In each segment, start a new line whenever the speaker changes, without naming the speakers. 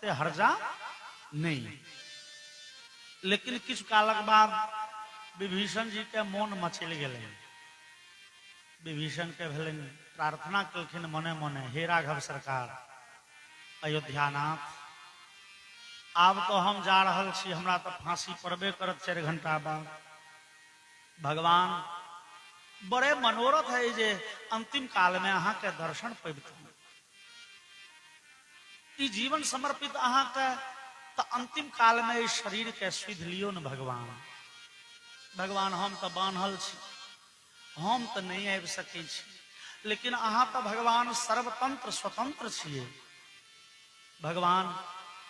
ते हर्जा नहीं। लेकिन किछु कालक बाद विभीषण जी के मोन मचल गए। विभीषण के भेलन प्रार्थना कलखिन मने मने, हे राघव सरकार, अयोध्यानाथ, आब तो हम जा रहल छी, हमरा तो फांसी पड़बे करत 4 घंटा बाद। भगवान बड़े मनोरथ है जे अंतिम काल में अहाँ के दर्शन पैबत, जीवन समर्पित अहाँ के, तो अंतिम काल में इस शरीर के सुध लियो न भगवान। भगवान हम तो बान्हल छी, हम तो नहीं आबि सकै छी, लेकिन अहाँ तो भगवान सर्वतंत्र स्वतंत्र छिए। भगवान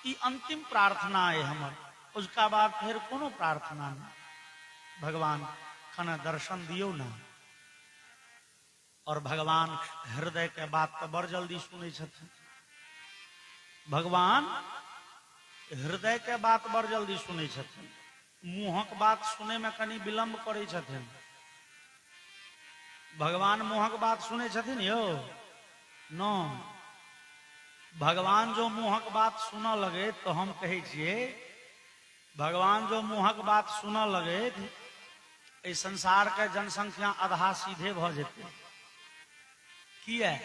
ई अंतिम प्रार्थना है हमर, उसका बाद फिर कोनो प्रार्थना नहीं। भगवान खना दर्शन दियो ना। और भगवान हृदय के बात तो बड़ जल्दी सुनै छथिन। भगवान हृदय के बात बड़ जल्दी सुनै छथिन, मुंहक बात सुने में कनी विलंब करै छथिन। भगवान मुंहक बात सुने छथिन यो नो। भगवान जो मुंहक बात सुना लगे तो हम कहे छिए, भगवान जो मुंहक बात सुना लगे, इस संसार के जनसंख्या आधा सीधे भ जेते। किया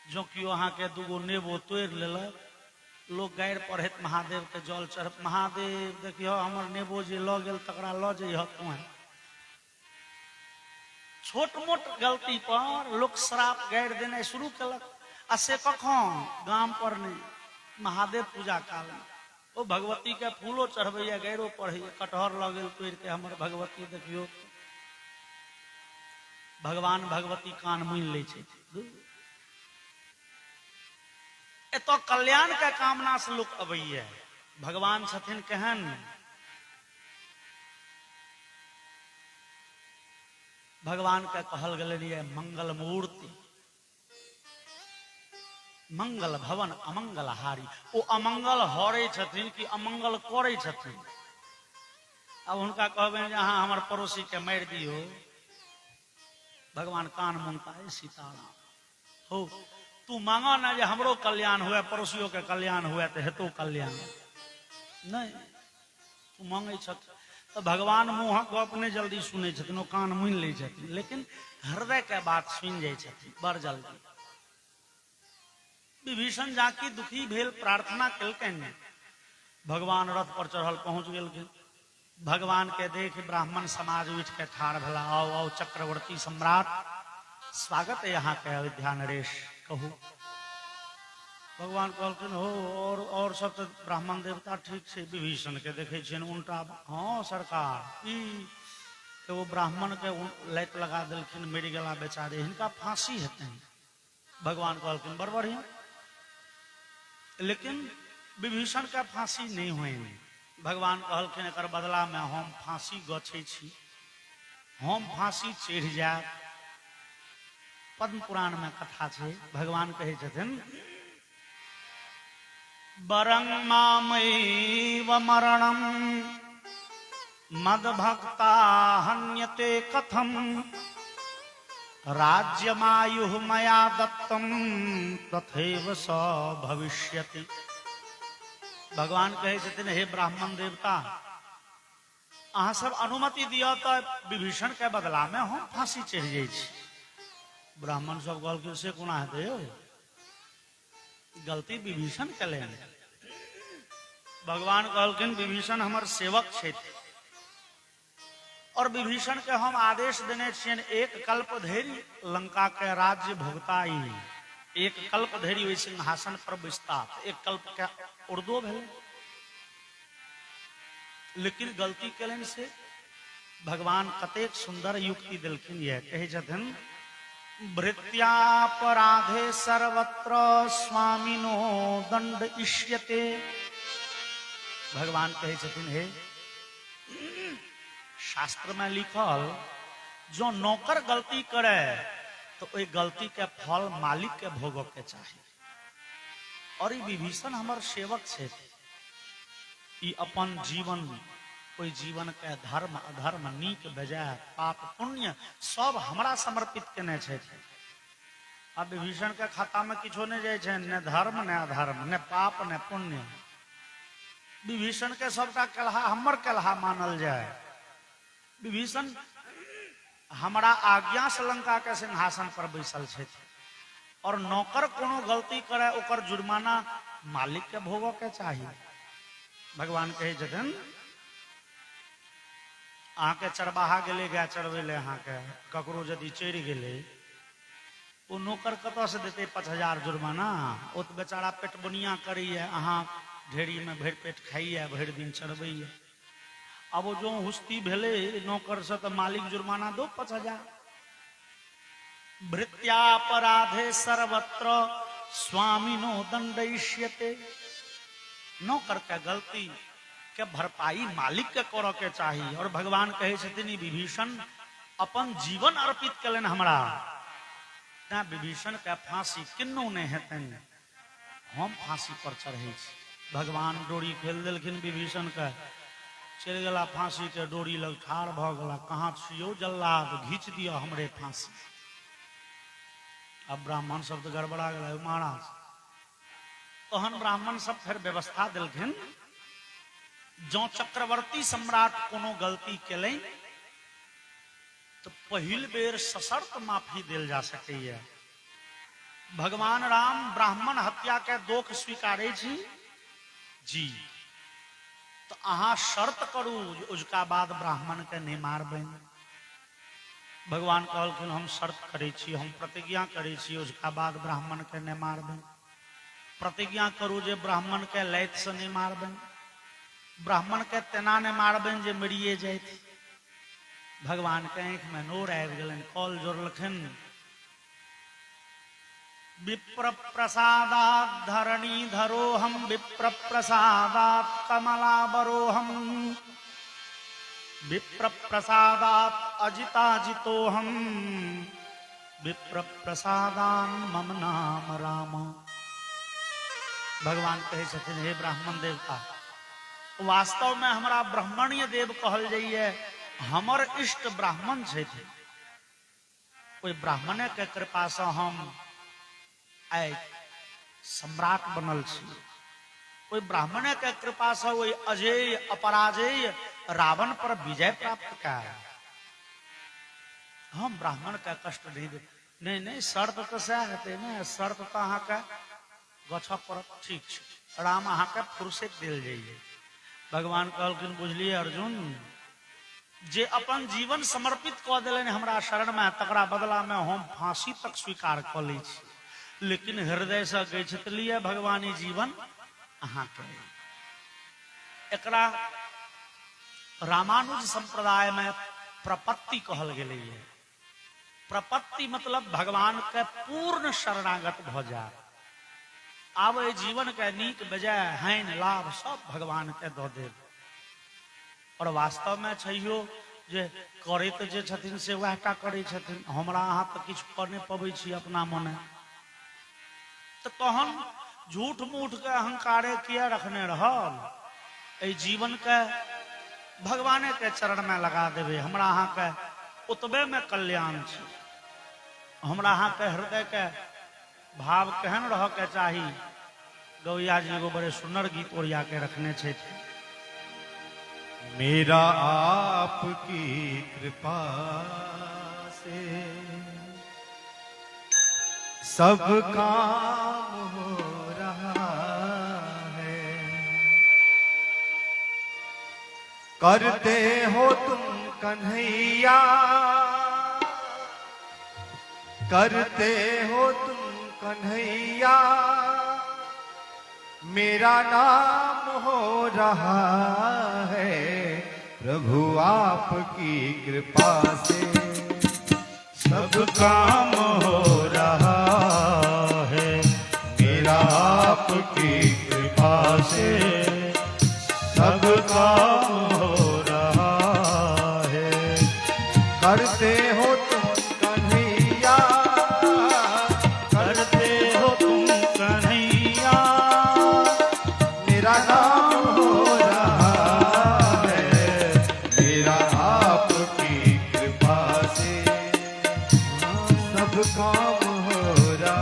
जो कि वहां के दूगो नेबो तोड़ लेलक, लोग गायर पढ़ैत महादेव के जल चढ़, महादेव देखियो हमर नेबो जे ल गेल तकरा ल जइह तू। छोट मोट गलती पर लोग श्राप गायर देने शुरू कलक। आ से कखन गाम पर नहीं, महादेव पूजा काल में ओ भगवती के फूलो चढ़बैया, गैरो पढ़ैया, कटहर ल गेल तोड़ के हमर भगवती देखियो। भगवान भगवती कान मुनि ले छै। एतो कल्याण के कामना से लोग अबैया। भगवान छथिन केहन, भगवान के कहल गेलै मंगल मूर्ति, मंगल भवन अमंगल हारी। ओ अमंगल हरै छथिन कि अमंगल करै छथिन। अब हुनका कहबनि जे अहाँ हमर पड़ोसी के मारि दियो, भगवान कान मुनता है, सीताराम हो तू मांगा ना जे हमरो कल्याण हुए, पड़ोसियों के कल्याण हुए तो हेतु कल्याण नहीं। तू मांगे छत तो भगवान मुंहक गप नहीं जल्दी सुने छथिन, कान मुनि ले छथिन, लेकिन हृदय के बात सुनि जाइ छथिन बड़ जल्दी। विभीषण जाकी दुखी भेल, प्रार्थना केलकनि, भगवान रथ पर चढ़ल पहुंच गेलखिन। भगवान के देख ब्राह्मण समाज उठ के ठाड़ भेला, आओ आओ चक्रवर्ती सम्राट, स्वागत है यहाँ के अयोध्या नरेश, कहू। भगवान कहलखिन हो और सब तो ब्राह्मण देवता ठीक है। विभीषण के देखे छियन उल्टा, हाँ सरकार, वो ब्राह्मण के लाइत लगा देलखिन, मरि गेला बेचारे, हिनका फांसी हेतै। भगवान कहलखिन बड़ बढ़िया, लेकिन विभीषण का फांसी नहीं हुए। भगवान कहलखिन एकर बदला में हम फांसी गछै छी, हम फांसी चढ़ जाए। पद्म पुराण में कथा है, भगवान कहे छथिन, बरं मामैव मरणं मद्भक्ता हन्यते कथम, राज्यमायुः मया दत्तम तथैव स भविष्यति। भगवान कहे छथिन, हे ब्राह्मण देवता, अहाँ सब अनुमति दिया तो विभीषण के बदला में हम फांसी चढ़ जाइ छी। ब्राह्मण सब कहलखिन से कोना हेतै यौ, गलती विभीषण के ले। भगवान कहलखिन विभीषण हमर सेवक छथि, और विभीषण के हम आदेश देने छियन, एक कल्प धरि लंका के राज्य भोगताई, एक कल्प धरि ओहि सिंहासन पर विस्तार, एक कल्प के उर्दो भेल। लेकिन गलती केलन से भगवान कतेक सुंदर युक्ति देलखिन, यह कहे छथिन, भृत्यापराधे सर्वत्र स्वामिनो दंड इष्यते। भगवान कहे छथिन, हे शास्त्र में लिखल, जो नौकर गलती करे तो ओई गलती के फल मालिक के भोगो के चाहिए। और ई विभीषण हमर सेवक छे, ई अपन जीवन, कोई जीवन के धर्म अधर्म, नीक बेजाय, पाप पुण्य सब हमरा समर्पित केने छे। अब विभीषण के खाता में किछो नहीं जाए छे, न धर्म न अधर्म, न पाप न पुण्य। विभीषण के सबटा कलहा हमर कलहा मानल जाए। विभीषण हमारा आज्ञा से लंका के सिंहासन पर बैसल छे, और नौकर कोनो गलती करे ओकर जुर्माना मालिक के भोगो के चाहिए। भगवान कहे जखन अहाँ के चरवाहा गेले गाय चरवे ले, अहाँ के ककरो यदि चढ़ गेले, वो नौकर कत से देते 5000 जुर्माना? वो तो बेचारा पेट बुनिया करिए, अहाँ ढेरी में भर पेट खाइए, भर दिन चरबैये। अब वो जो हुस्ती भेले नौकर से तो मालिक जुर्माना दो 5000। भृत्यापराधे सर्वत्र स्वामिनो दंडयिष्यते। नौकर के गलती के भरपाई मालिक के करे के चाहिए। और भगवान कहे छथिन विभीषण अपन जीवन अर्पित कलन हमरा, ना विभीषण के फांसी किन्नो नहीं हेतन, हम फांसी पर चढ़े छी। भगवान डोरी खेल देलखिन विभीषण के, चल गला फांसी के डोरी लग ठाड़ भ गला। कहाँ छियो जल्लाद, घींच दियो हमरे फांसी। अब ब्राह्मण सब तो गड़बड़ा गया महाराज। तहन ब्राह्मण सब फिर व्यवस्था दिलखिन, जो चक्रवर्ती सम्राट कोनो गलती केले तो पहिल बेर सशर्त माफी दिल जा सकैया। भगवान राम ब्राह्मण हत्या के दोष स्वीकारे छी जी, तो अहाँ शर्त करू उसका बाद ब्राह्मण के नहीं मारबे। भगवान कहलखिन हम शर्त करे छी, हम प्रतिज्ञा करे छी, उसका बाद ब्राह्मण के नहीं मारबे। प्रतिज्ञा करू जे ब्राह्मण के लैत से नहीं मारबे, ब्राह्मण के तेना ने मारबे जे मरिए जाए। भगवान के आंख में नोर आबि गेलन, कॉल जोड़लखिन, विप्र प्रसादात् धरणी धरोहम, विप्र प्रसादात् कमलाबरोहम, विप्र प्रसादात् अजिताजितोहम, विप्र प्रसादान मम नाम राम। भगवान कहे छथिन हे ब्राह्मण देवता, वास्तव में हमारा ब्राह्मणीय देव कहल जाइए, हमर इष्ट ब्राह्मण छथिन। कोई ब्राह्मणे के कृपा से हम आइ सम्राट बनल छी। कोई ब्राह्मणे के कृपा से वही अजेय अपराजेय रावण पर विजय प्राप्त का। हम ब्राह्मण का कष्ट नहीं दे। नहीं नहीं, शर्त तो सह हेते ने, शर्त तो अहाँ के गछ पर ठीक छै, राम अहाँ के फुर्सत दिल जाइए। भगवान कहलखिन बुझलिए अर्जुन, जे अपन जीवन समर्पित कऽ देलनि हमरा शरण में, तकरा बदला में हम फांसी तक स्वीकार कऽ लै छी, लेकिन हृदय से गछित लिए भगवानी जीवन अहाँ के। एकरा रामानुज संप्रदाय में प्रपत्ति कहल गेलै है। प्रपत्ति मतलब भगवान के पूर्ण शरणागत भ जाए। आब जीवन के नीक बेजाय हानि लाभ सब भगवान के दऽ देब। और वास्तव में छैयो जे करैत जे छथिन से वहटा करै छथिन। हमरा अहाँ तो किछु कर नहीं पबै छी अपना मने, तो तहन झूठ मूठ के अहंकारे किया रखने रहल। ए जीवन के भगवाने के चरण में लगा देवे, हमरा अहाँ के उतबे में कल्याण छै। हमरा अहाँ के हृदय के भाव केहन रह के चाही। गौया जी एगो बड़े सुंदर गीत ओरिया के रखने छे,
मेरा आपकी कृपा से सब काम हो रहा है। करते हो तुम कन्हैया, करते हो तुम कन्हैया, मेरा नाम हो रहा है। प्रभु आपकी कृपा से सब काम हो रहा है। मेरा आपकी कृपा से सब काम हो रहा है। करते हो तुम कन्हैया,
करते हो तुम कन्हैया,
मेरा नाम हो रहा है। मेरा आपकी कृपा से सब काम हो रहा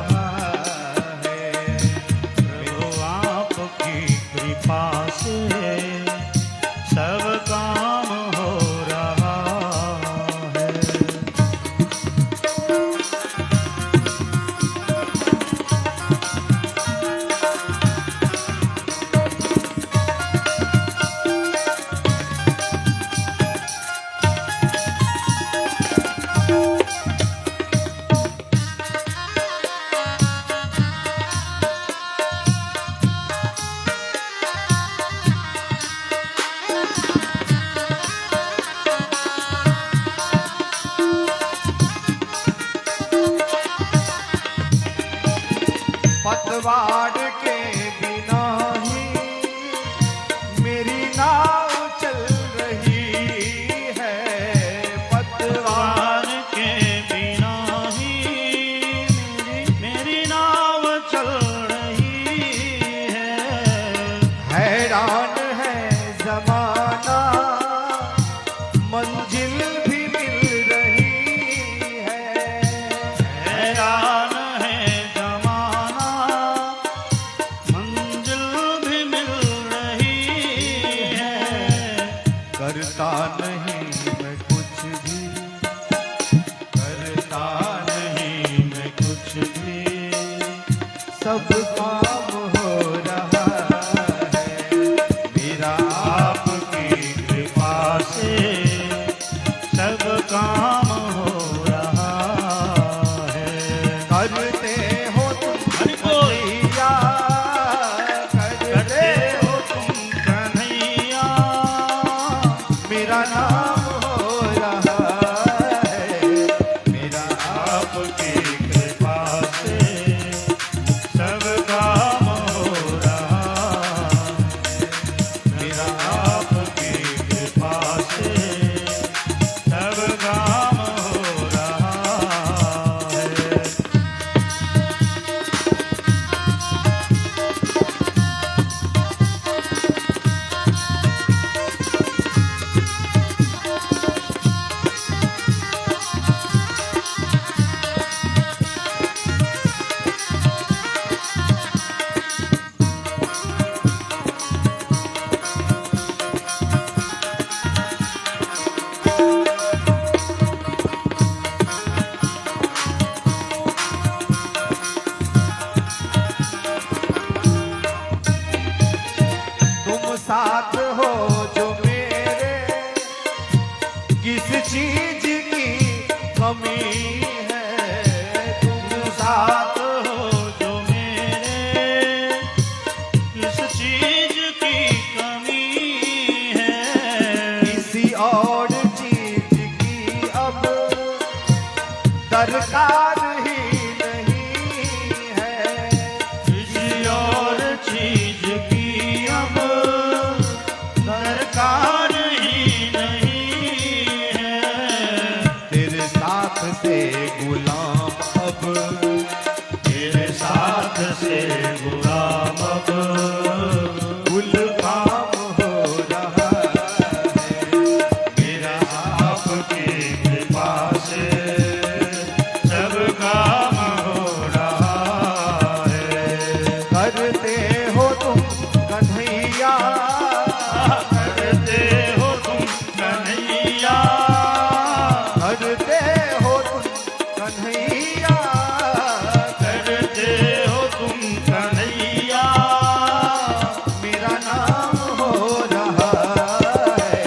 सब काम हो रहा है। मेरा
आपकी कृपा से सब काम हो रहा है।
करते हो तुम
हरि बोल।
कन्हैया,
करते हो तुम कन्हैया,
मेरा नाम हो रहा है। मेरा
आपकी कृपा से सब काम हो रहा है।
मेरा
आपकी कृपा से सब काम हो रहा है।
तुम साथ हो जो मेरे, किस चीज की कमी है। तुम साथ
हो जो मेरे, किस चीज की कमी है।
किसी और चीज की अब दरकार ही नहीं है।
किसी और चीज की अब दरकार ही नहीं है।
तेरे साथ से गुलाम अब,
तेरे साथ से गुलाम अब
कुल काम हो रहा है।
मेरा आपकी कृपा से सब काम हो रहा है।
करते हो तुम कन्हैया,
करते हो तुम कन्हैया,
करते हो तुम कन्हैया,
करते हो तुम कन्हैया,
मेरा नाम हो रहा है।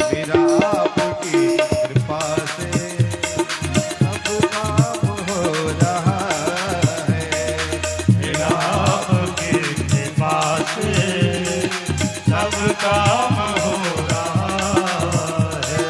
मेरा आपकी कृपा से सब काम हो रहा है।
मेरा आपकी कृपा से सब काम हो रहा है।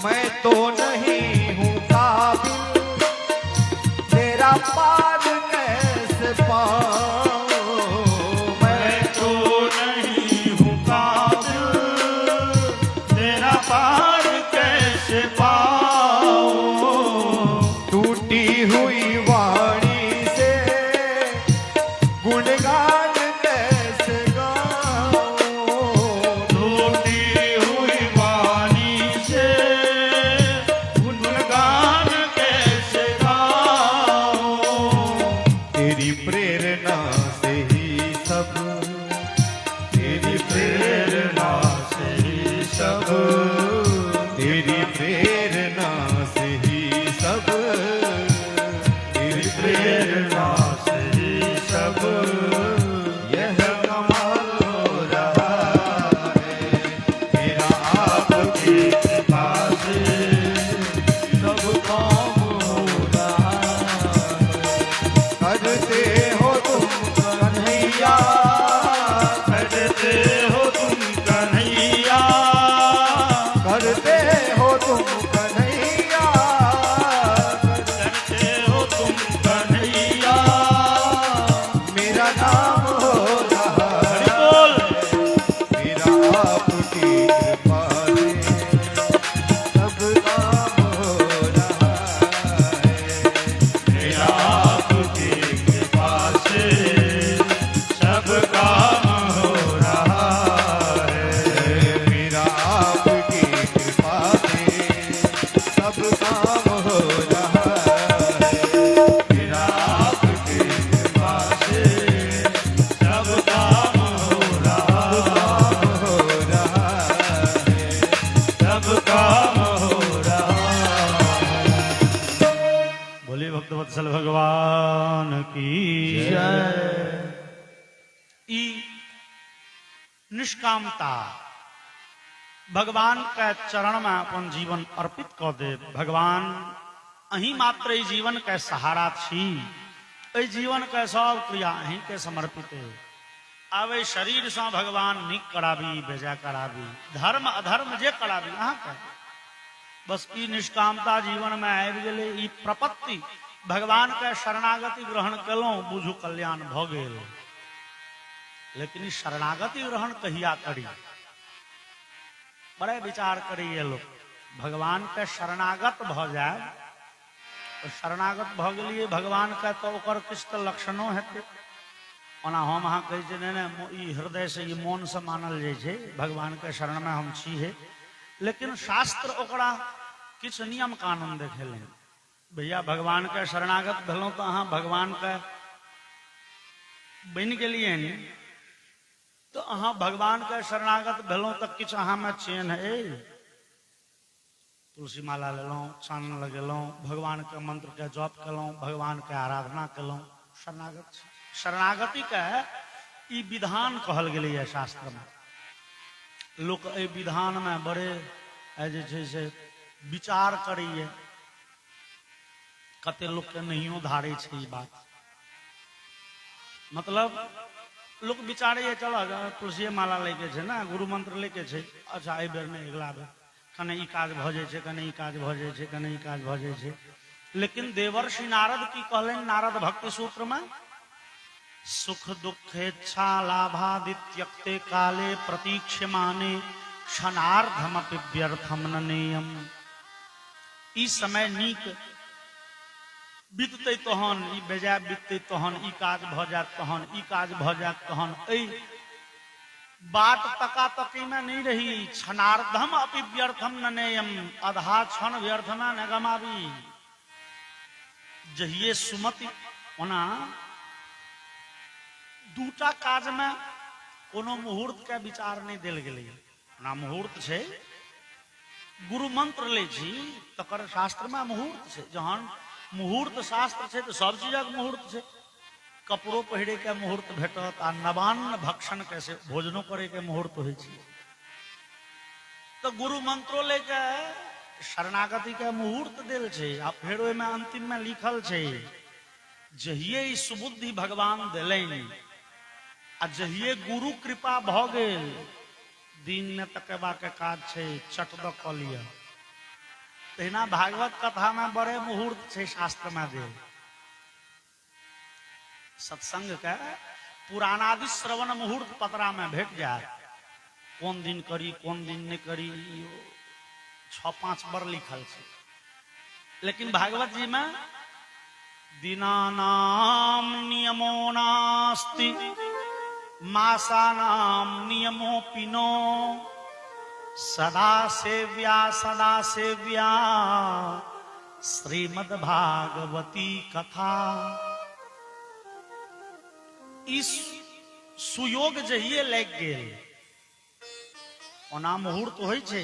मैं तो नहीं हूँ काबिल, तेरा पार कैसे पाऊँ।
मैं तो नहीं हूँ काबिल, तेरा पार कैसे पाऊँ।
टूटी हुई वाणी से गुणगान कैसे गाऊँ।
टूटी हुई वाणी से गुणगान कैसे गाऊं।
तेरी प्रेरणा से ही सब, तेरी
प्रेरणा से ही सब,
तेरी प्रेरणा से ही सब, तेरी
प्रेरणा से ही सब,
यह कमाल हो रहा है। मेरा
आपकी कृपा से सब काम हो रहा है।
करते हो तुम कन्हैया,
करते हो तुम कन्हैया,
करते हो तुम कन्हैया,
करते हो तुम कन्हैया,
मेरा नाम हो रहा
हरि
है।
बोल।
मेरा आपकी कृपा से सब काम हो रहा है।
जय। ई निष्कामता भगवान के चरण में अपन जीवन अर्पित कर दे। भगवान अही मात्र ई जीवन के सहारा छी, एहि जीवन के सब क्रिया अही के समर्पित है। आवे शरीर से भगवान निक कराबी बेजा कराबी, धर्म अधर्म जे कराबी अहाँ के बस ई निष्कामता जीवन में आबि गेलै। ई प्रपत्ति भगवान के शरणागति ग्रहण केलहुं, बुझू कल्याण भ गेल। लेकिन ई शरणागति ग्रहण कहिया करी, बड़े विचार करिए लोग। भगवान के शरणागत भ जाए तो शरणागत भ गेलिए भगवान के तो ओकर किछ तो लक्षणों हेतै। ओना हम अहाँ कहै छै नहि ई हृदय से ई मन से मानल जाइ छै भगवान के शरण में हम छी है, लेकिन शास्त्र ओकरा किछ नियम कानून देखेले। भैया भगवान के शरणागत भेलहुं तो अहाँ भगवान के बनि गेलिए ने, तो अहाँ भगवान के शरणागत भेलहुं तो किछ अहाँ में चेन है। तुलसी माला लेलहुं, चानन लगेलहुं, भगवान के मंत्र के जप केलहुं, भगवान के आराधना केलहुं, शरणागत छी। शरणागति के ई विधान कहल गेलै है शास्त्र में। लोक एहि विधान में बड़े जे छै से विचार करैए, कते लोक के नहियो धारै छै ई बात। मतलब लोक विचारे चल तुलसी माला लेके छै ना, गुरु मंत्र लेके छै, अच्छा एहि बेर नहीं अगला बेर कने ई काज भ जाइ छै, कने ई काज भ जाइ छै, कने ई काज भ जाइ छै। लेकिन देवर्षि नारद की कहलनि नारद भक्ति सूत्र में, सुख दुखेच्छा लाभादित्यक्ते काले प्रतीक्ष्यमाने क्षणार्धमपि व्यर्थम न नेयम। ई समय नीक बीतते तहन, ई बेजाय बीतते तहन, ई काज भ जात तहन, ई काज भ जात तहन, एहि बाट तका तकी में नहीं रही। क्षणार्धम अपि व्यर्थम न नेयम, आधा क्षण व्यर्थ में न गमावी। जहिए सुमति ओना दूटा काज में कोनो मुहूर्त के विचार नहीं देल गेलै। ओना मुहूर्त छै, गुरु मंत्र ले छी तकर शास्त्र में मुहूर्त छै। जहन मुहूर्त शास्त्र छै तो सब चीजक मुहूर्त छै। कपड़ो पहिरे के मुहूर्त भेटत आ नवान्न भक्षण कैसे भोजनो करे के मुहूर्त होइ छै। तो गुरु मंत्रो लेके शरणागति के मुहूर्त देल छै। आ फेर ओहिमे अंतिम में लिखल छै, जहिए ई सुबुद्धि भगवान देलनि आ जहिए गुरु कृपा भ गेल, दिन में तकेबा के काज छै, चट द क लिया। तहिना भागवत कथा में बड़े मुहूर्त छै शास्त्र में देल। सत्संग के पुराणादि श्रवण मुहूर्त पतरा में भेट जाए, कौन दिन करी कौन दिन नहीं करी 6-5 बार लिखल छै। लेकिन भागवत जी में दिनानाम नियमो नास्ति मासानाम नियमोऽपि नो सदा सेव्या श्रीमद्भागवती कथा। इस सुयोग जहिए लग गेल, ओना मुहूर्त होइ छै,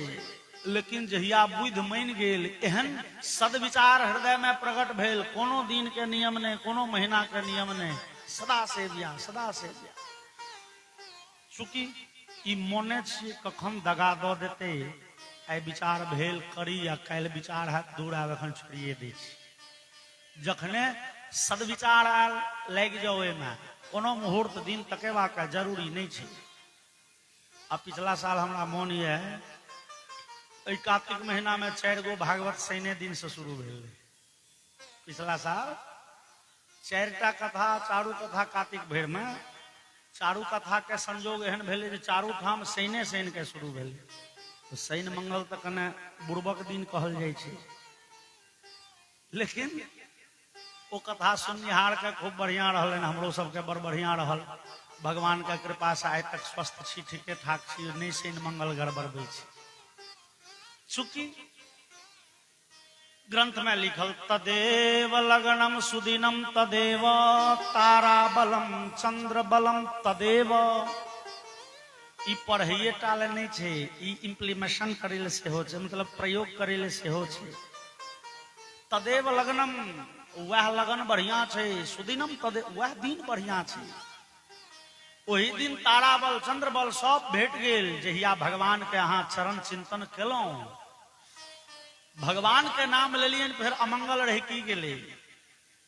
लेकिन जहिया बुद्धि मान गेल, एहन सदविचार हृदय में प्रकट भेल, कोनो दिन के नियम नहीं, कोनो महीना के नियम नहीं, सदा सेव्या सदा सेव्या। चूंकि ई मोने छियै कखन दगा दऽ देते, आइ विचार भेल करी आ काल्हि विचार हैत दूर आब एखन छोड़िए दै छी। जखने सदविचार आयल लागि जाओ एहिमे, कोनो मुहूर्त दिन तकेबा के जरूरी नहीं छै। आ पिछला साल हमरा मोन ये एहि कार्तिक महीना में 4 गो भागवत शनि दिन से शुरू भेल। पिछला साल 4टा कथा, चारू कथा कार्तिक भर में, चारू कथा के संजोग एहन भेले जे चारू ठाम शनि के शुरू भेले। तो शनि मंगल तक कने बुड़बक दिन कहल जाइ छै। लेकिन वो कथा सुननिहार के खूब बढ़िया रहल, हमरो सबके बड़ बढ़िया रहल। भगवान के कृपा से आइ तक स्वस्थ छी, ठीके ठाक छी, नहीं शनि मंगल गड़बड़बै छी। चूंकि ग्रंथ में लिखल तदेव लगनम सुदिनम तदेव तारा बलम चंद्र बलम तदेव। ई पढ़िए टाले नहीं छे, ई इम्प्लीमेशन करे ले सेहो छे, मतलब प्रयोग करे ले सेहो छे। तदेव लगनम वह लगन बढ़िया छे, सुदिनम तदे वह दिन बढ़िया छे। वही दिन तारा बल चंद्र बल सब भेट गेल जहिया भगवान के अहाँ चरण चिंतन केलौं, भगवान के नाम लेलियन, फिर अमंगल रह की गेले।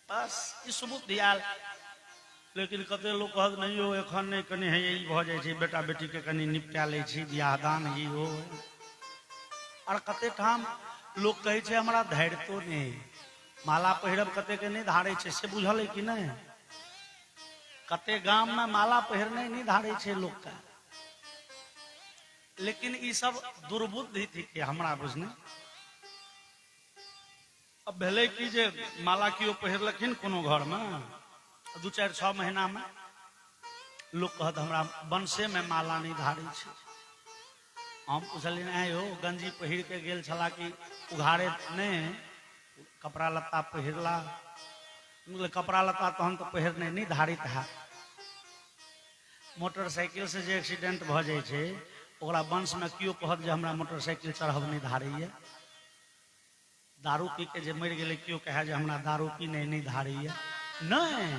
बस ई सुबुद्धि आयल। लेकिन कते लोग कहत नहीं हो एखन नहीं कनी है यही भ जाय छै, बेटा बेटी के कनी निपटा लै छी, बियाह दान ही हो। और कते ठाम लोग कहे छै हमरा धैर्य तो नहीं, माला पहिरब कते के नहीं धारे छै, से बुझल है कि नहीं? कते गांव में माला पहिरने नहीं धारे छै लोग का। लेकिन ई सब दुर्बुद्धि थी कि हमरा बुझने। अब भेले कि जे माला कियो पहिरलखिन कोनो घर में 2-4-6 महीना में लोग कहत हमरा वंशे में माला नहीं धारी छै। हम पूछलिन आय हो गंजी पहिर के गेल छला कि उघारे नहीं कपड़ा लत्ता पहिरला? कपड़ा लत्ता तहन तो पहिरने नहीं धारित है। मोटरसाइकिल से जे एक्सीडेंट भ जाय छै ओकरा वंश में कियो कहत जे हमरा मोटरसाइकिल चढ़ब नहीं धारैया? दारू पी के जे मर गेले कियो कहे जे हमरा दारू पी नहीं धारैया? नहीं,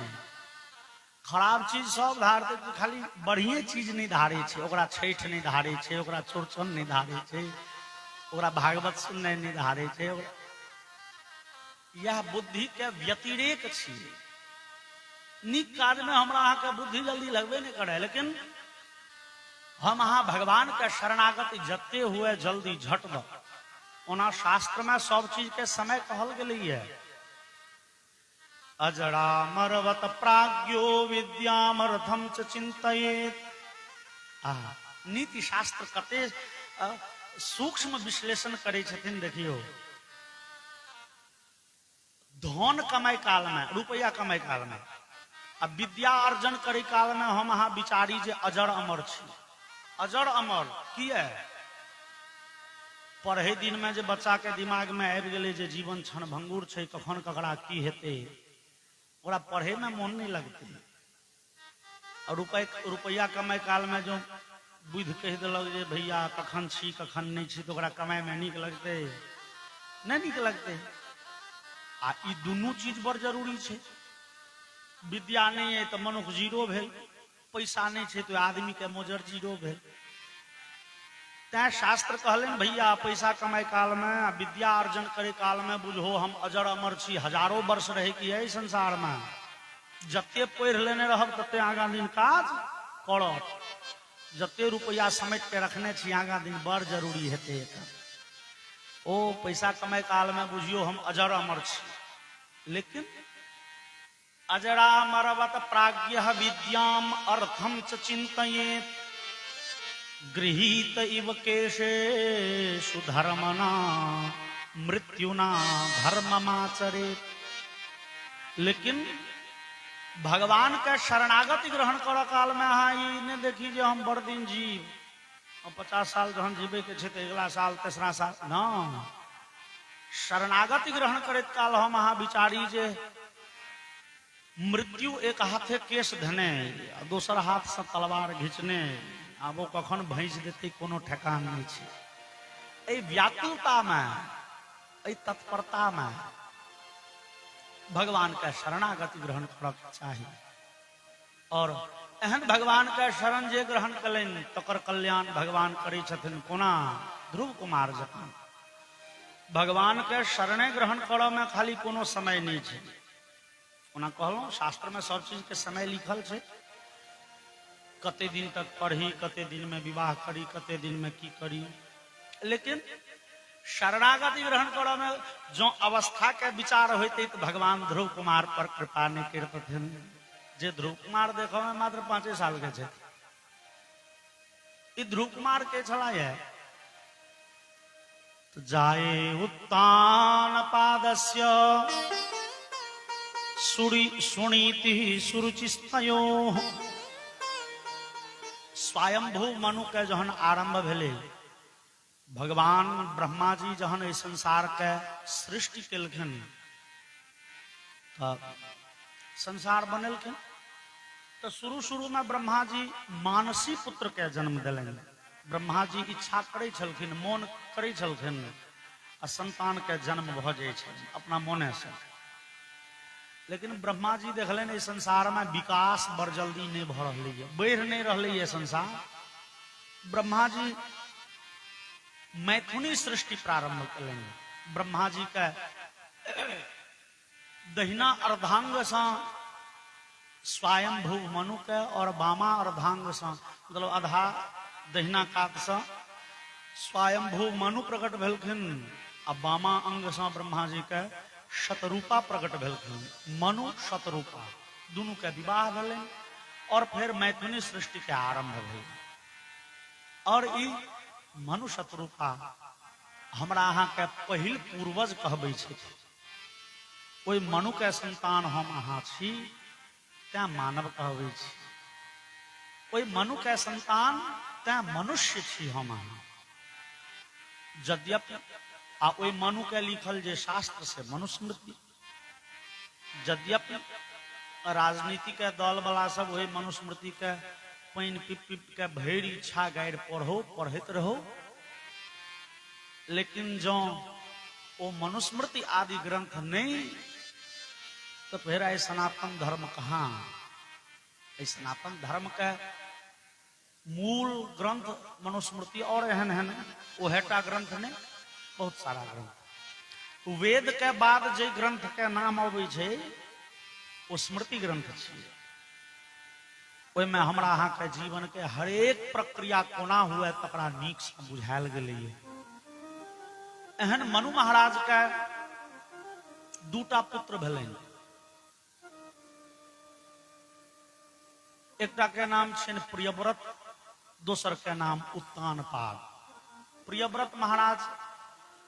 खराब चीज सब धारते, खाली बढ़िया चीज नहीं धारे छै। ओकरा छठ नहीं धारे छै, ओकरा चौरचन नहीं धारे छै, ओकरा भागवत सुनने नहीं धारे छै। यह बुद्धि के व्यतिरेक छी। नीक काज में हमरा अहाँ के बुद्धि जल्दी लगबे नहीं करे, लेकिन हम अहाँ भगवान के शरणागत जते हुए जल्दी झट द। ओना शास्त्र में सब चीज के समय कहल गेलै है। अजरा मरवत प्राज्ञो विद्यामर्थम च चिंतयेत। नीति शास्त्र कते सूक्ष्म विश्लेषण करे छथिन। देखियो धन कमाई काल में, रुपया कमाई काल में, अब विद्या अर्जन करे काल में हम अहाँ विचारी जे अजर अमर छी। अजर अमर किए? पढ़े दिन में जे बच्चा के दिमाग में आबि गेलै जे जीवन क्षणभंगुर छै, कखन ककरा की हेतै, ओकरा पढ़े में मन नहीं लगते। और रुपया कमाई काल में जो बुद्धि कह दिलक जे भैया कखन छी कखन नहीं छी, तो ओकरा कमाई में नीक लगते नहीं? नीक लगते। आ ई दुनू चीज बड़ जरूरी छै। विद्या नहीं है तो मनुष्य जीरो भेल, पैसा नहीं है तो आदमी के मोजर जीरो भेल। तैं शास्त्र कहलन भैया पैसा कमाई काल में, विद्या अर्जन करे काल में बुझो हम अजर अमर छी, हजारों वर्ष रहे कि है संसार में। जते पढ़ लेने रहब तते आगा दिन काज करब, जते रुपया समेट के रखने छी आगा दिन बड़ जरूरी हेतै। ओ पैसा कमाई काल में बुझियो हम अजर अमर छी। लेकिन अजरा मरवत प्राज्ञ विद्याम अर्थम च चिंतयेत गृहीत इव केशे सुधर्मना मृत्युना धर्ममाचरेत। लेकिन भगवान के शरणागति ग्रहण कर काल में अहाँ ई नहीं देखी जे हम बड़ दिन जीव, 50 साल जहन जीवे के छै तो अगला साल तेसरा साल न। शरणागति ग्रहण करैत काल हम अहाँ विचारी जे मृत्यु एक हाथे केश धने, दोसर हाथ से तलवार घिंचने, आब वो कखन भैंस देते कोनो ठेकान नहीं छै। एहि व्याकुलता में, एहि तत्परता में भगवान के शरणागति ग्रहण करक चाही। और एहन भगवान के शरण जे ग्रहण कलन तकर कल्याण भगवान करै छथिन। कोना? ध्रुव कुमार जकाँ भगवान के शरणे ग्रहण करऽ में खाली कोनो समय नहीं छै। ओना कहलहुँ शास्त्र में सब चीज के समय लिखल छै। कते दिन तक पढ़ी, कते दिन में विवाह करी, कते दिन में की करी। लेकिन शरणागति ग्रहण करऽ में जो अवस्था के विचार होते तो भगवान ध्रुव कुमार पर कृपा नहीं करथिन। जे ध्रुव कुमार देखो में मात्र 5 साल के छे। ई ध्रुव कुमार के छला है तो जाए उत्तान पादस्य सुनीति सुरुचिस्तयो। स्वयंभू मनु के जहन आरंभ भेले, भगवान ब्रह्मा जी जहन इस संसार के सृष्टि केलखिन तो संसार बनेलखिन, तो शुरू में ब्रह्मा जी मानसी पुत्र के जन्म दिलन। ब्रह्मा जी इच्छा करे छलखिन, मोन करे छलखिन आ संतान के जन्म भ जाय छै अपना मोने से। लेकिन ब्रह्मा जी देखलन इस संसार में विकास बड़ जल्दी नहीं भ रही है, बढ़ नहीं रही है संसार। ब्रह्मा जी मैथुनी सृष्टि प्रारंभ करेंगे। ब्रह्मा जी का दहिना अर्धांग से स्वयंभू मनु के और बामा अर्धांग से मतलब आधा दहिना कात से स्वयंभू मनु प्रकट भेलखिन आ बामा अंग से ब्रह्मा जी के शतरूपा प्रकट भेलखिन। मनु शतरूपा दोनों के विवाह भेलै और फिर मैथुनी सृष्टि के आरंभ भेल। और ई मनु शतरूपा हमरा अहाँ के पहिल पूर्वज कहबै छै। ओई मनु के संतान हम अहाँ छी तैं मानव कहबै छी। ओई मनु के संतान तैं मनुष्य छी हम अहाँ। यद्यपि आ ओई मनु के लिखल जे शास्त्र से मनुस्मृति, यद्यपि राजनीति के दल वाला सब ओई मनुस्मृति के पानि पीप पीप के भैर इच्छा गाड़ि पढ़ो पढ़ैत रहो, लेकिन जो ओ मनुस्मृति आदि ग्रंथ नहीं तो फिर आई सनातन धर्म कहाँ। सनातन धर्म के मूल ग्रंथ मनुस्मृति और एहन एहन ओहेटा ग्रंथ ने बहुत सारा ग्रंथ। वेद के बाद जे ग्रंथ के नाम अबै छै ओ स्मृति ग्रंथ छियै। ओहिमे हमरा अहाँ के जीवन के हरेक प्रक्रिया कोना हुए तकरा नीक से बुझायल गेलैये। एहन मनु महाराज के दूटा पुत्र भेलनि। एकटा के नाम छनि प्रियव्रत, दोसर के नाम उत्तानपाद। प्रियव्रत महाराज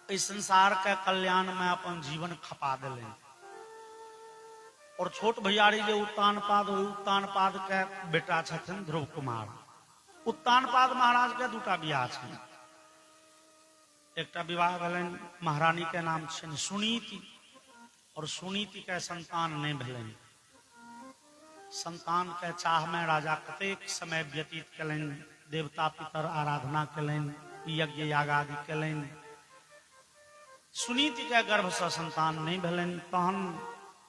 इस संसार के कल्याण में अपन जीवन खपा देलनि और छोट भैयारी जे उत्तानपाद के बेटा छथिन ध्रुव कुमार। उत्तानपाद महाराज के दूटा विवाह छनि। एकटा विवाह भेलनि महारानी के नाम छनि सुनीति और सुनीति के संतान नहीं भेलनि। संतान के चाह में राजा कतेक समय व्यतीत कलनि, देवता पितर आराधना कलनि, यज्ञ याग आदि कलनि। सुनीति के गर्भ से संतान नहीं भेलनि। तहन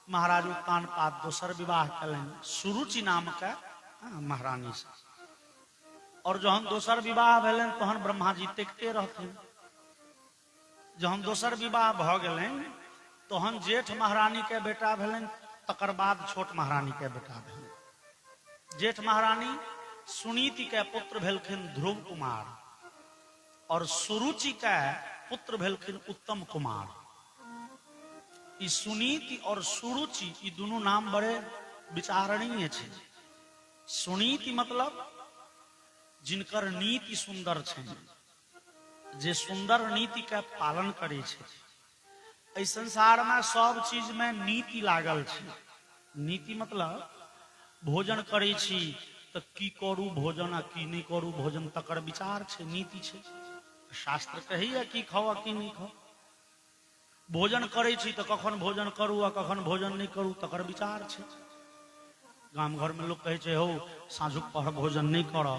महाराज उत्तानपाद दोसर विवाह कलनि सुरुचि नाम के महारानी से। और जहन दोसर विवाह भेलनि तहन ब्रह्मा जी देखते रहथिन। जहन दोसर विवाह भ गेलनि तहन जेठ महारानी के बेटा भेलनि, तकर बाद छोट महारानी के बेटा भेलनि। जेठ महारानी सुनीति के पुत्र भेलखिन ध्रुव कुमार और सुरुचि के पुत्र भेलखिन उत्तम कुमार। ई सुनीति और सुरुचि ई दोनों नाम बड़े विचारणीय छै। सुनीति मतलब जिनकर नीति सुंदर छै, जे सुंदर नीति के पालन करे छै। इस संसार में सब चीज में नीति लागल छै। नीति मतलब भोजन करे छी तो की करू भोजन आ की नहीं करू भोजन तकर विचार छै, नीति छै। शास्त्र कहैया की खाओ आ की नहीं खाओ। भोजन करे छी तो कखन भोजन करू आ कखन भोजन नहीं करू तकर विचार छै। गाम घर में लोग कहे छै हो साँझुक पहर भोजन नहीं करो,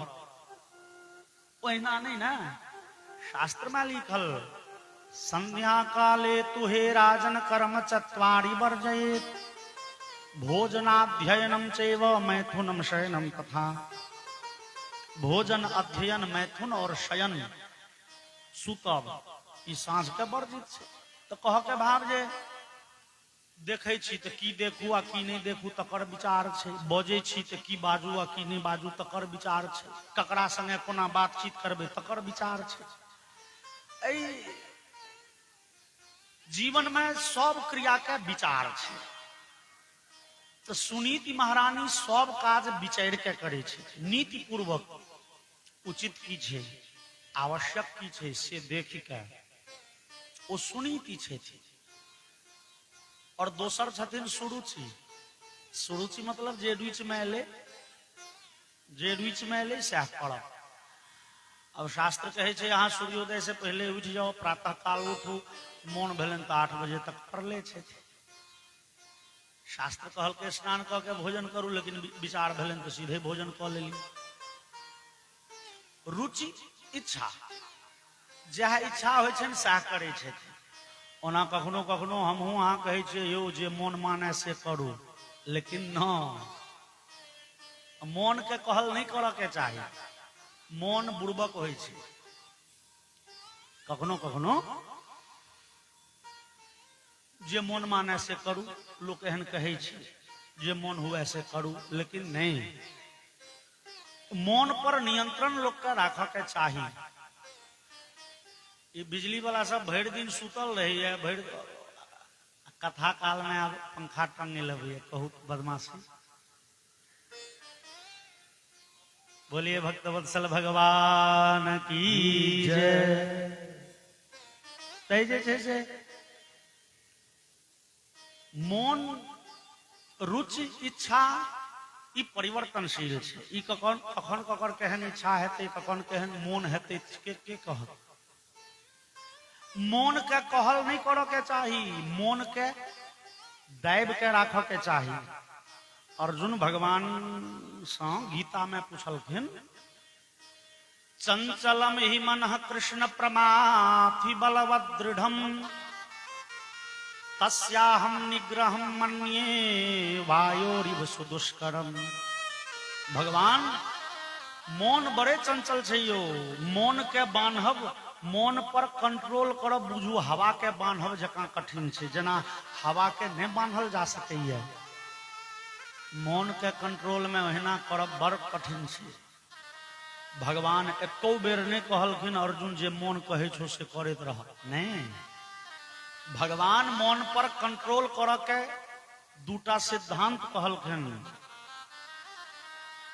ओहिना नहीं ना। शास्त्र में लिखल संध्या काले तुहे राजन कर्म चत्वारि वर्जयेत् भोजनाध्ययनम चैव मैथुनम शयनम तथा। भोजन अध्ययन मैथुन और शयन सुतब ई साँझ के वर्जित छै। तो कह के भाव जे देखे छी तो की देखू आ की नहीं देखू तकर विचार छै। बजे छी तो की बाजू आ की नहीं बाजू तकर विचार छै। ककरा संगे कोना बातचीत करबे तकर विचार छै। जीवन में सब क्रिया के विचार छै। तो सुनीति महारानी सब काज विचार के करे छै। नीति पूर्वक उचित की छै, आवश्यक की छै से देख के ओ सुनीति छै। और दोसर छथिन सुरुचि। सुरुचि मतलब जे रुच में एले सह करब। अब शास्त्र कहे छै अहाँ सूर्योदय से पहले उठ जाओ, प्रातः काल उठू, मोन भेलन तो 8 बजे तक पढ़ले छै। शास्त्र कहल के स्नान क के भोजन करू, लेकिन विचार भेलन तो सीधे भोजन क लेली। रुचि इच्छा जह इच्छा होइ छै सह करे छै। ओना कखनो कखनो हमहूँ अहाँ कहै छियै यौ जे मोन माने से करू, लेकिन न, मोन के कहल नहीं करऽ के चाही, मोन बुड़बक होइ छै। कखनो कखनो जे मोन माने से करू, लोक एहन कहै छै जे मोन हुए से करू, लेकिन नहीं, मोन पर नियंत्रण लोक के राखऽ के चाही। ये बिजली वाला सब भरि दिन सुतल रही है, भरि कथा काल में अब पंखा टंगे लगे, कहू बदमाशी। बोलिए भक्तवत्सल भगवान की जय। तै जे छै से मोन, रुचि, इच्छा ई परिवर्तनशील छै। ई कखन ककर केहन इच्छा हेतै, कखन केहन मोन हेतै, के कहत। मोन के कहल नहीं करऽ के चाही, मोन के दाबि के राखऽ के चाही। अर्जुन भगवान से गीता में पूछलखिन, चंचलम ही मनः कृष्ण प्रमाथि बलवद दृढ़म तस्याहम निग्रहम मन्ये वायोरिव सुदुष्करम। भगवान मोन बड़े चंचल छै यो, मोन के बान्हब, मोन पर कंट्रोल करब बुझू हवा के बान्हब जकाँ कठिन छै। जेना हवा के नहीं बान्हल जा सकैए, मोन के कंट्रोल में ओहिना करब बड़ कठिन छै। भगवान एको बेर नहीं कहलखिन अर्जुन जे मोन कहै छो से करैत रह, नहीं। भगवान मोन पर कंट्रोल करऽ के दूटा सिद्धांत कहलखिन।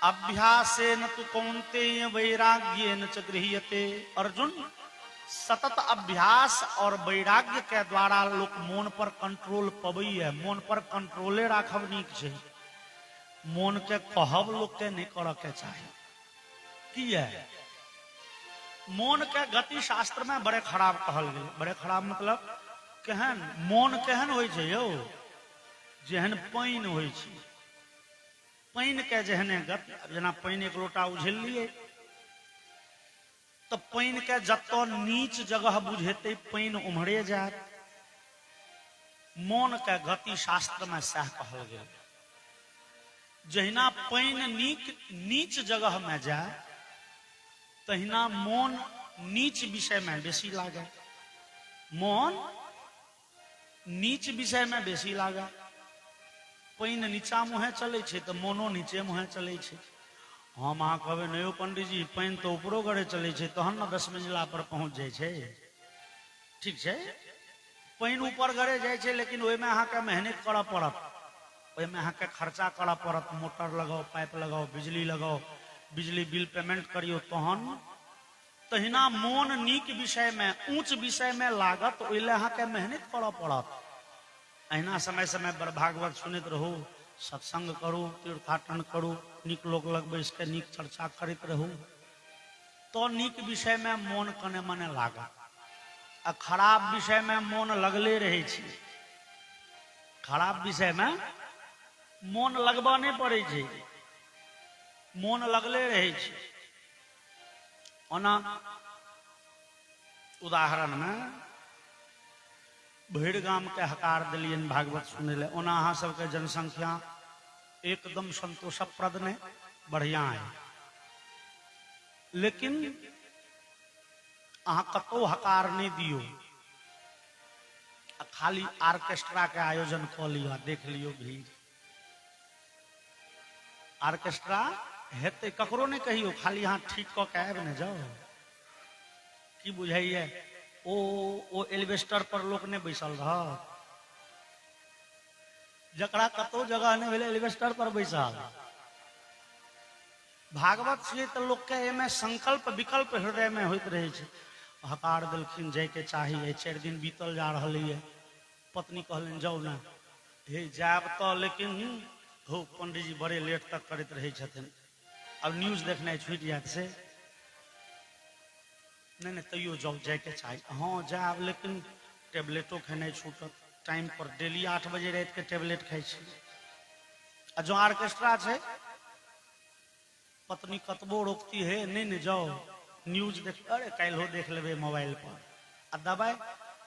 अभ्यासेन तु कौन्तेय वैराग्येन च गृह्यते। अर्जुन, सतत अभ्यास और वैराग्य के द्वारा लोग मोन पर कंट्रोल पबैया। मोन पर कंट्रोले राखब नीक छै, मोन के कहब लोग के नहीं करऽ के चाही। किया? मोन के गति शास्त्र में बड़े खराब कहल गेल। बड़े खराब मतलब केहन? मोन केहन होइ छै यौ? जेहन पाइन होइ छै, पाइन के जेहने गति। जेना पाइन एक लोटा उझलिए तो पाइन के जतो नीच जगह बुझेते पाइन उम्हरे जाए। मोन के गति शास्त्र में सह कहल गेल। जहिना पाइन नीच जगह में जाए, तहिना मोन नीच विषय में बेसी लागे। मोन नीच विषय में बेसी लागे। पाइन नीचा मुहे चले छे तो मोनो नीचे मुहे चले छे। हम अहाँ कहबे नहीं हो पंडित जी, पाइन तो ऊपरो गड़े चले छे तहन न 10 मंजिला पर पहुंच जाए छे। ठीक छे, पाइन ऊपर गड़े जाए छे, लेकिन ओहि में अहाँ के मेहनत करऽ पड़त, ओहि में अहाँ के खर्चा करऽ पड़त। मोटर लगाओ, पाइप लगाओ, बिजली लगाओ, बिजली बिल पेमेंट करियो तहन। तहिना मोन नीक विषय में, ऊंच विषय में लागत, ओहि ले अहाँ के मेहनत करऽ पड़त। अहिना समय समय पर भागवत सुनैत रहू, सत्संग करू, तीर्थाटन करू, नीक लोक लग बैस के नीक चर्चा करैत रहू, तो नीक विषय में मोन कने मने लागत। आ खराब विषय में मोन लगले रहे छै। खराब विषय में मोन लगबा नहीं पड़े छै, मोन लगले रहे छै। ओना उदाहरण में भैर गाम के हकार दिलियन भागवत सुने ले। ओना अहाँ सबके जनसंख्या एकदम संतोषप्रद ने बढ़िया है, लेकिन अहाँ कतो हकार नहीं दियो, खाली आर्केस्ट्रा के आयोजन क लियो, देख लियो भीड़। आर्केस्ट्रा हेते ककरो नहीं कहियो, खाली यहाँ ठीक क के आबि ने जाओ। की बुझाइए? ओ एलिवेस्टर पर लोक नहीं बैसल रह, जकरा कतो जगह नहीं भेले एलिवेस्टर पर बैसल। भागवत छियै तो लोक के एमे संकल्प विकल्प हृदय में होइत रहे छै। हकार देलखिन जाय के चाहिए, 4 दिन बीतल जा रहल है, पत्नी कहलन जाओ ना, हे जाब तो, लेकिन हो पंडित जी बड़े लेट तक करते रहे छथिन, अब न्यूज देखना छूट जात से। नहीं तैयो जाओ, जाए के चाहिए। हाँ जाब, लेकिन टेबलेटो खेनाई छूटत। टाइम पर डेली 8 बजे रात के टेबलेट खाई छी। आ जो आर्केस्ट्रा है, पत्नी कतबो रोकती है, नहीं जाओ न्यूज देख, अरे कल हो देख लेबे मोबाइल पर। आ दबाई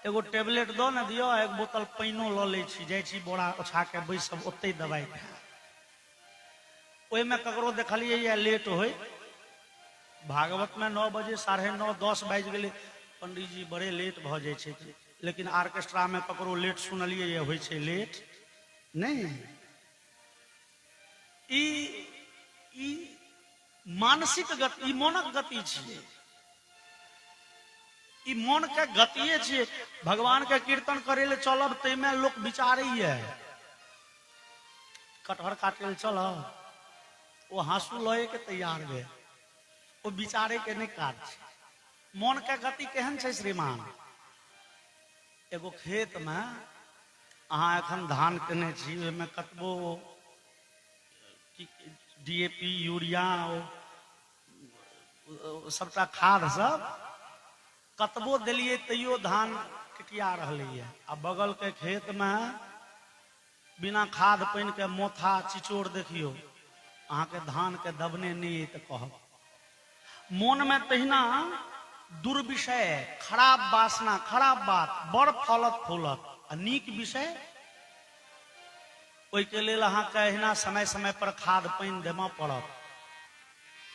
एगो टेबलेट दो न दियो, एक बोतल पानियो ल लै छी, जाइ छी बोरा ओछा के बैसब ओते दवाई खाए। ओहिमे ककरो देखलिए या लेट होय, भागवत में 9 बजे 9:30 10 बाजि गेलै, पंडित जी बड़े लेट भ जाय छै, लेकिन ऑर्केस्ट्रा में ककरो लेट सुनलिए ये होय छै लेट नहीं। ई मानसिक गति, ई मोनक गति छियै, ई मन के गतिये छियै। भगवान के कीर्तन करे ले चलब तैमे लोक विचारैये, कटहर काटे ले चलब, वो हाँसू लए के तैयार भे, वो विचारे के नहीं काज छै। मन के गति केहन छै श्रीमान? एगो खेत में अहाँ एखन धान केने छी, ओहिमे कतबो DAP यूरिया सबटा खाद सब कतबो दिलिए तैयो धान टिटिया रहलै है। आ बगल के खेत में बिना खाद पानि के मोथा चिचोर देखियो, अहाँ के धान के दबने नहीं तो कहब। मन में तहिना दुर्विषय, खराब वासना, खराब बात बड़ फलत फूलत, आ नीक विषय ओहि के लेल अहाँ के अहिना समय समय पर खाद पानि देमा पड़त।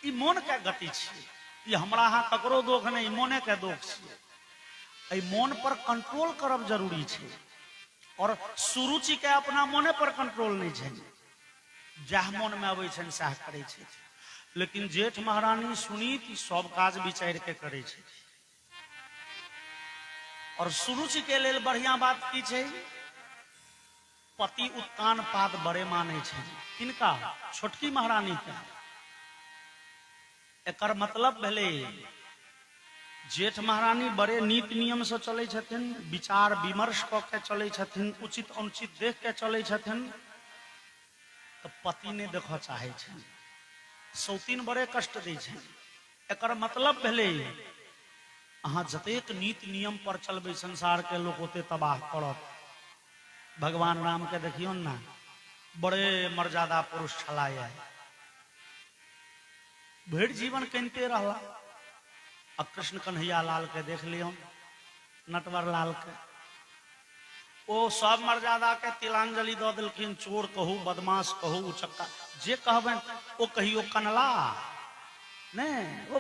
ई मन के गति छियै, ई हमरा अहाँ ककरो दोष नहीं, मोने के दोष छियै। एहि मन पर कंट्रोल करब जरूरी छै, और सुरुचि के अपना मोने पर कंट्रोल नहीं छै, जह मन में अबै छनि सएह करै छै। लेकिन जेठ महारानी सुनीत सब काज विचार के करे छै। और सुरुचि के लेल बढ़िया बात की छै, पति उत्तान पाद बड़े माने छै। किनका? छोटकी महारानी के। एकर मतलब भेलै जेठ महारानी बड़े नीति नियम से चलै छथिन, विचार विमर्श क के चलै छथिन, उचित अनुचित देख के चलै छथिन, तो पति ने देखऽ चाहे छनि, सौतीन बड़े कष्ट दै छनि। एकर मतलब भेलै अहाँ जतेक नीति नियम पर चलबै संसार के लोक ओते तबाह करत। भगवान राम के देखियो ना, बड़े मर्यादा पुरुष छला है, भरि जीवन कनिते रहला। आ कृष्ण कन्हैया लाल के देख लियो, नटवर लाल के, ओ सब मर्यादा के तिलांजलि दऽ देलखिन। चोर कहू, बदमाश कहू, उचक्का जे कहबनि ओ कहियो कनला नहीं।